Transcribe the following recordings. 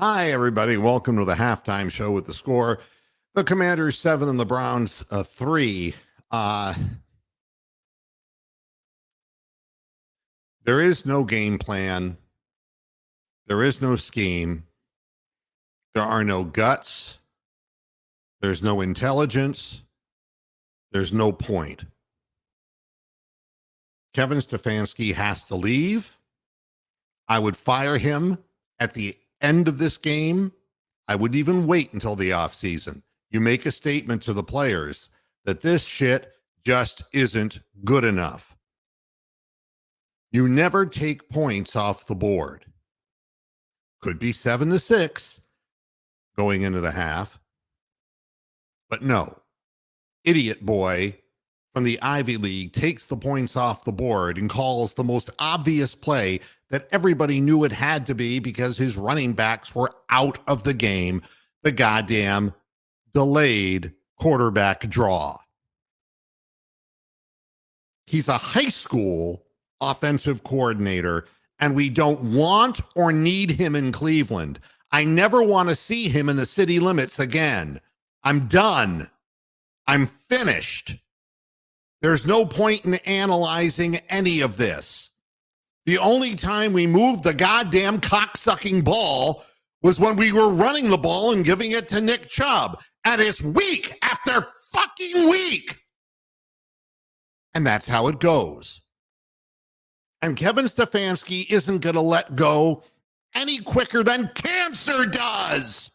Hi, everybody. Welcome to the halftime show with the score. The Commanders 7 and the Browns 3. There is no game plan. There is no scheme. There are no guts. There's no intelligence. There's no point. Kevin Stefanski has to leave. I would fire him at the end of this game. I wouldn't even wait until the offseason. You make a statement to the players that this shit just isn't good enough. You never take points off the board. Could be 7-6 going into the half. But no, idiot boy from the Ivy League takes the points off the board and calls the most obvious play that everybody knew it had to be because his running backs were out of the game, the goddamn delayed quarterback draw. He's a high school offensive coordinator, and we don't want or need him in Cleveland. I never want to see him in the city limits again. I'm done. I'm finished. There's no point in analyzing any of this. The only time we moved the goddamn cocksucking ball was when we were running the ball and giving it to Nick Chubb. And it's week after fucking week. And that's how it goes. And Kevin Stefanski isn't going to let go any quicker than cancer does.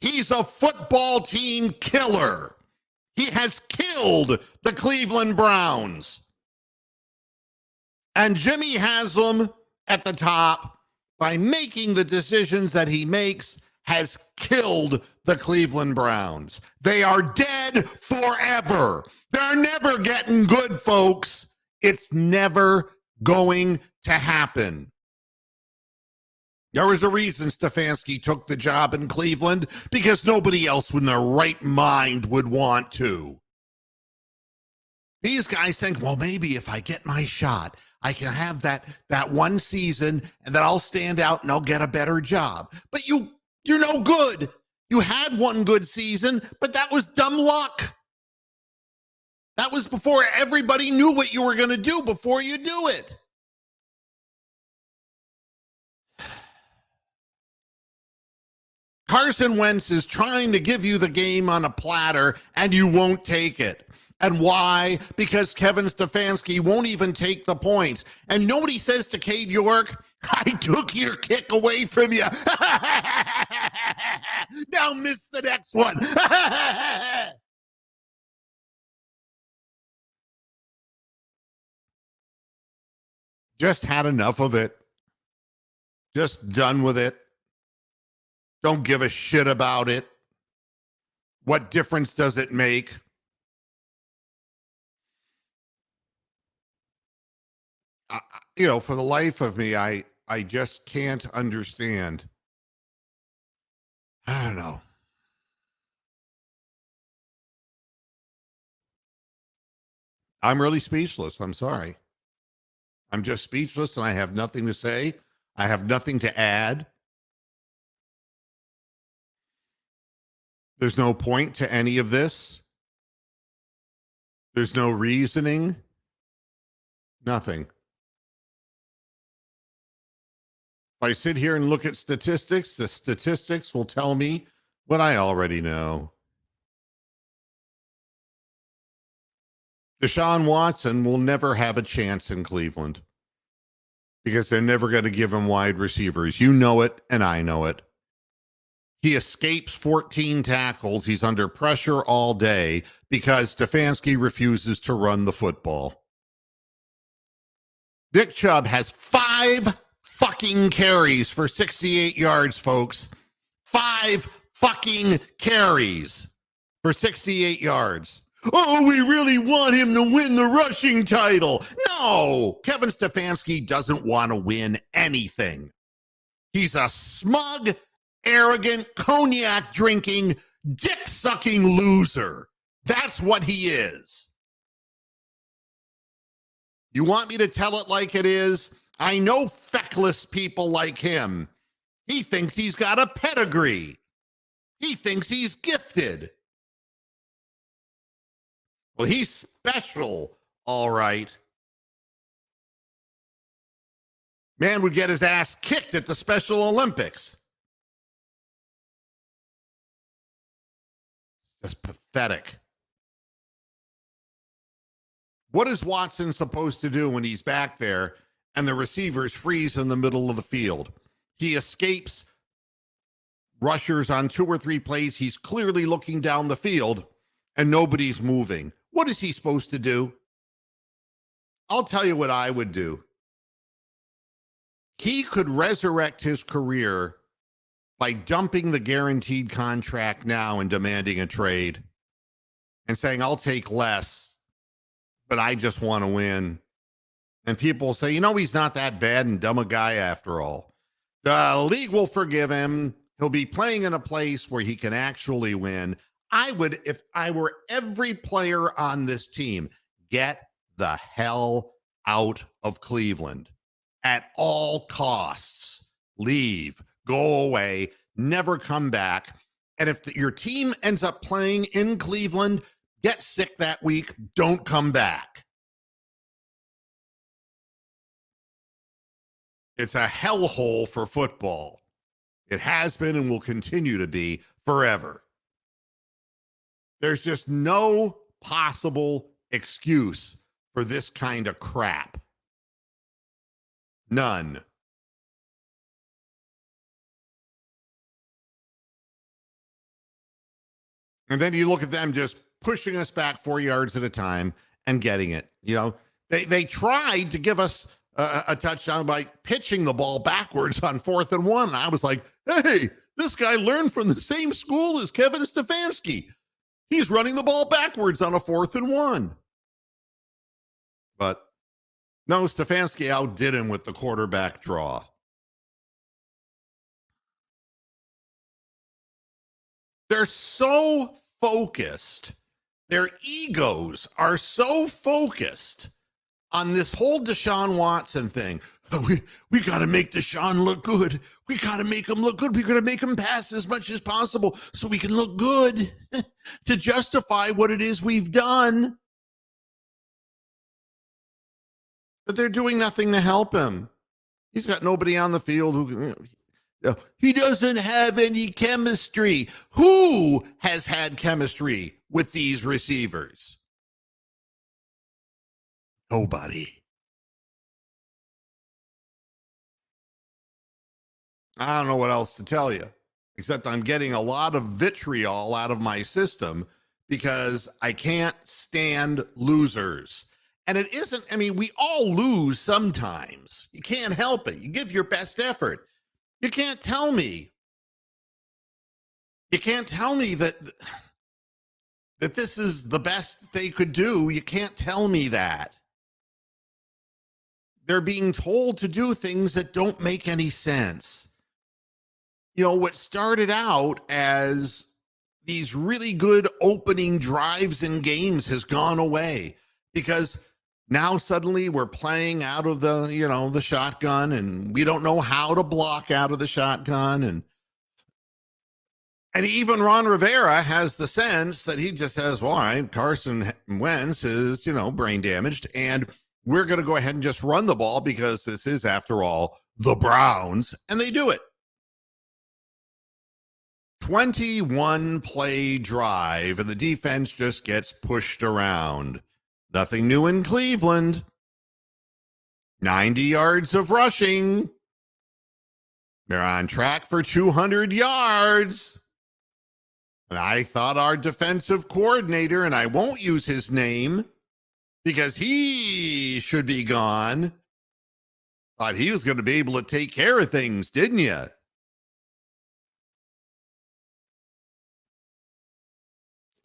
He's a football team killer. He has killed the Cleveland Browns. And Jimmy Haslam at the top, by making the decisions that he makes, has killed the Cleveland Browns. They are dead forever. They're never getting good, folks. It's never going to happen. There was a reason Stefanski took the job in Cleveland, because nobody else in their right mind would want to. These guys think, well, maybe if I get my shot, I can have that one season and then I'll stand out and I'll get a better job. But you're no good. You had one good season, but that was dumb luck. That was before everybody knew what you were going to do before you do it. Carson Wentz is trying to give you the game on a platter, and you won't take it. And why? Because Kevin Stefanski won't even take the points. And nobody says to Cade York, I took your kick away from you. Now miss the next one. Just had enough of it. Just done with it. Don't give a shit about it. What difference does it make? For the life of me, I just can't understand. I don't know. I'm really speechless. I'm sorry. I'm just speechless, and I have nothing to say. I have nothing to add. There's no point to any of this. There's no reasoning. Nothing. If I sit here and look at statistics, the statistics will tell me what I already know. Deshaun Watson will never have a chance in Cleveland because they're never going to give him wide receivers. You know it, and I know it. He escapes 14 tackles. He's under pressure all day because Stefanski refuses to run the football. Nick Chubb has 5 fucking carries for 68 yards, folks. 5 fucking carries for 68 yards. Oh, we really want him to win the rushing title. No, Kevin Stefanski doesn't want to win anything. He's a smug, arrogant, cognac drinking, dick sucking loser. That's what he is. You want me to tell it like it is? I know feckless people like him He thinks he's got a pedigree. He thinks he's gifted. Well, he's special, all right. Man would get his ass kicked at the Special Olympics. That's pathetic. What is Watson supposed to do when he's back there and the receivers freeze in the middle of the field? He escapes rushers on 2 or 3 plays. He's clearly looking down the field and nobody's moving. What is he supposed to do? I'll tell you what I would do. He could resurrect his career by dumping the guaranteed contract now and demanding a trade and saying, I'll take less, but I just want to win. And people will say, he's not that bad and dumb a guy after all. The league will forgive him. He'll be playing in a place where he can actually win. I would, if I were every player on this team, get the hell out of Cleveland at all costs. Leave, go away, never come back. And if your team ends up playing in Cleveland, get sick that week, don't come back. It's a hellhole for football. It has been and will continue to be forever. There's just no possible excuse for this kind of crap. None. And then you look at them just pushing us back 4 yards at a time and getting it. They tried to give us a touchdown by pitching the ball backwards on 4th and 1. And I was like, hey, this guy learned from the same school as Kevin Stefanski. He's running the ball backwards on a 4th and 1. But no, Stefanski outdid him with the quarterback draw. They're so focused. Their egos are so focused on this whole Deshaun Watson thing. We got to make Deshaun look good. We got to make him look good. We got to make him pass as much as possible so we can look good to justify what it is we've done. But they're doing nothing to help him. He's got nobody on the field who he doesn't have any chemistry. Who has had chemistry with these receivers? Nobody. I don't know what else to tell you, except I'm getting a lot of vitriol out of my system because I can't stand losers. And it isn't, we all lose sometimes. You can't help it. You give your best effort. You can't tell me that this is the best they could do. You can't tell me that. They're being told to do things that don't make any sense. What started out as these really good opening drives in games has gone away because now suddenly we're playing out of the shotgun and we don't know how to block out of the shotgun. And even Ron Rivera has the sense that he just says, well, all right, Carson Wentz is, brain damaged and we're going to go ahead and just run the ball because this is, after all, the Browns. And they do it. 21 play drive and the defense just gets pushed around. Nothing new in Cleveland. 90 yards of rushing. They're on track for 200 yards. And I thought our defensive coordinator, and I won't use his name because he should be gone, thought he was going to be able to take care of things, didn't you?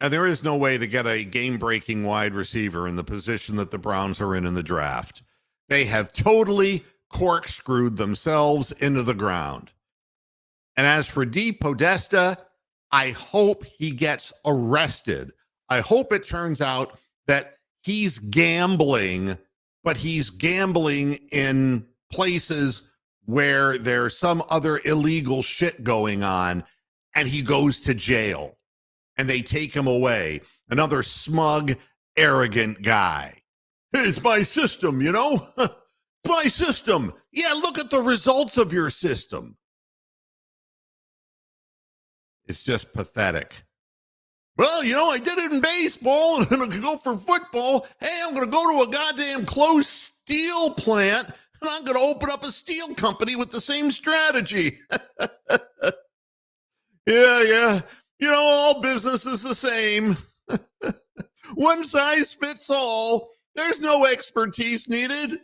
And there is no way to get a game-breaking wide receiver in the position that the Browns are in the draft. They have totally corkscrewed themselves into the ground. And as for D. Podesta, I hope he gets arrested. I hope it turns out that he's gambling, but he's gambling in places where there's some other illegal shit going on and he goes to jail and they take him away. Another smug, arrogant guy. It's my system, you know? It's my system. Yeah, look at the results of your system. It's just pathetic. Well, you know, I did it in baseball and I'm going to go for football. Hey, I'm going to go to a goddamn closed steel plant and I'm going to open up a steel company with the same strategy. Yeah. You know, all business is the same. One size fits all. There's no expertise needed.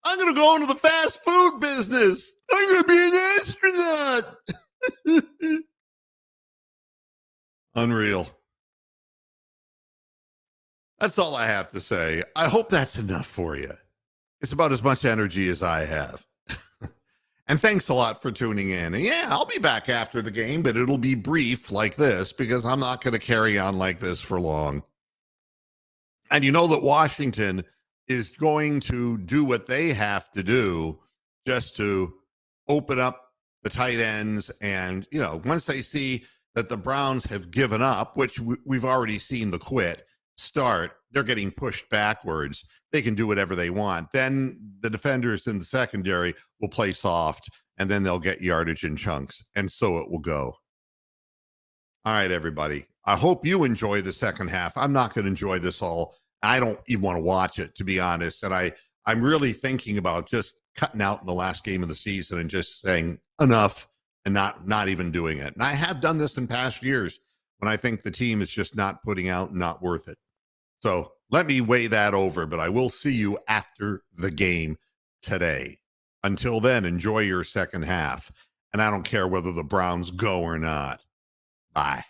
I'm going to go into the fast food business. I'm going to be an astronaut. Unreal. That's all I have to say. I hope that's enough for you. It's about as much energy as I have. And thanks a lot for tuning in. And yeah, I'll be back after the game, but it'll be brief like this because I'm not going to carry on like this for long. And you know that Washington is going to do what they have to do just to open up the tight ends. And, you know, once they see that the Browns have given up, which we've already seen the quit start, they're getting pushed backwards. They can do whatever they want. Then the defenders in the secondary will play soft, and then they'll get yardage in chunks. And so it will go. All right, everybody. I hope you enjoy the second half. I'm not going to enjoy this all. I don't even want to watch it, to be honest. And I'm really thinking about just cutting out in the last game of the season and just saying enough and not even doing it. And I have done this in past years when I think the team is just not putting out and not worth it. So let me weigh that over, but I will see you after the game today. Until then, enjoy your second half. And I don't care whether the Browns go or not. Bye.